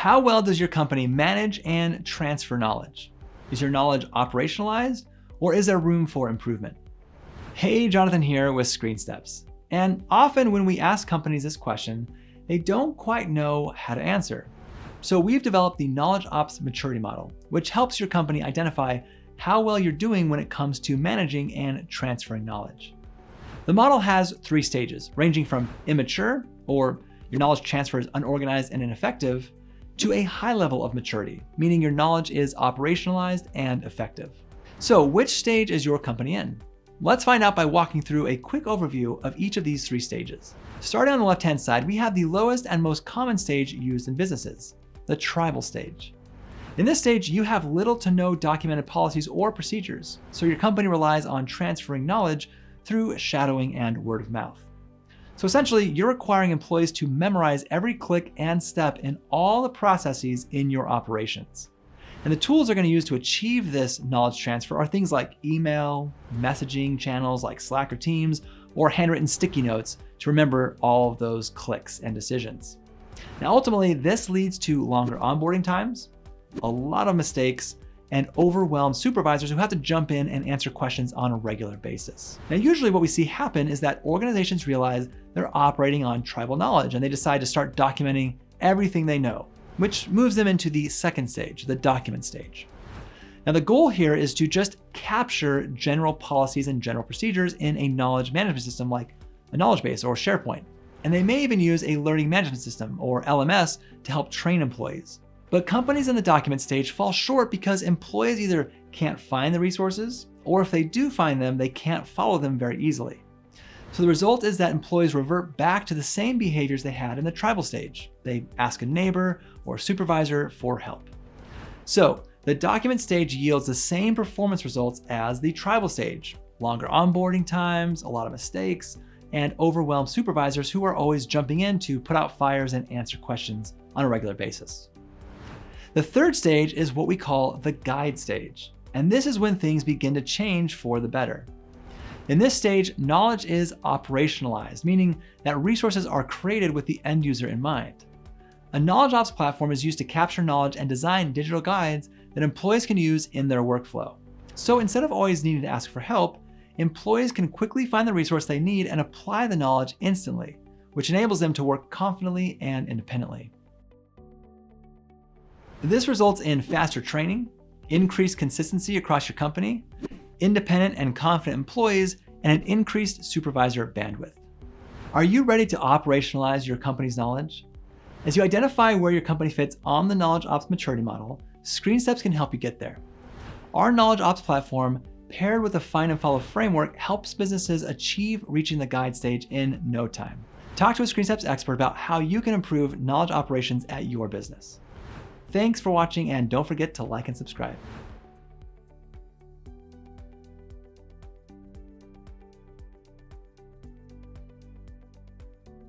How well does your company manage and transfer knowledge? Is your knowledge operationalized, or is there room for improvement? Hey, Jonathan here with ScreenSteps. And often when we ask companies this question, they don't quite know how to answer. So we've developed the Knowledge Ops Maturity Model, which helps your company identify how well you're doing when it comes to managing and transferring knowledge. The model has 3 stages, ranging from immature, or your knowledge transfer is unorganized and ineffective, to a high level of maturity, meaning your knowledge is operationalized and effective. So which stage is your company in? Let's find out by walking through a quick overview of each of these 3 stages. Starting on the left-hand side, we have the lowest and most common stage used in businesses, the tribal stage. In this stage, you have little to no documented policies or procedures, so your company relies on transferring knowledge through shadowing and word of mouth. So essentially, you're requiring employees to memorize every click and step in all the processes in your operations. And the tools they're going to use to achieve this knowledge transfer are things like email, messaging channels like Slack or Teams, or handwritten sticky notes to remember all of those clicks and decisions. Now, ultimately, this leads to longer onboarding times, a lot of mistakes, and overwhelmed supervisors who have to jump in and answer questions on a regular basis. Now, usually what we see happen is that organizations realize they're operating on tribal knowledge and they decide to start documenting everything they know, which moves them into the second stage, the document stage. Now, the goal here is to just capture general policies and general procedures in a knowledge management system like a knowledge base or SharePoint. And they may even use a learning management system or LMS to help train employees. But companies in the document stage fall short because employees either can't find the resources, or if they do find them, they can't follow them very easily. So the result is that employees revert back to the same behaviors they had in the tribal stage. They ask a neighbor or supervisor for help. So the document stage yields the same performance results as the tribal stage: longer onboarding times, a lot of mistakes, and overwhelmed supervisors who are always jumping in to put out fires and answer questions on a regular basis. The third stage is what we call the guide stage, and this is when things begin to change for the better. In this stage, knowledge is operationalized, meaning that resources are created with the end user in mind. A knowledge ops platform is used to capture knowledge and design digital guides that employees can use in their workflow. So instead of always needing to ask for help, employees can quickly find the resource they need and apply the knowledge instantly, which enables them to work confidently and independently. This results in faster training, increased consistency across your company, independent and confident employees, and an increased supervisor bandwidth. Are you ready to operationalize your company's knowledge? As you identify where your company fits on the Knowledge Ops Maturity Model, ScreenSteps can help you get there. Our Knowledge Ops platform, paired with a Find and Follow framework, helps businesses achieve reaching the guide stage in no time. Talk to a ScreenSteps expert about how you can improve knowledge operations at your business. Thanks for watching, and don't forget to like and subscribe.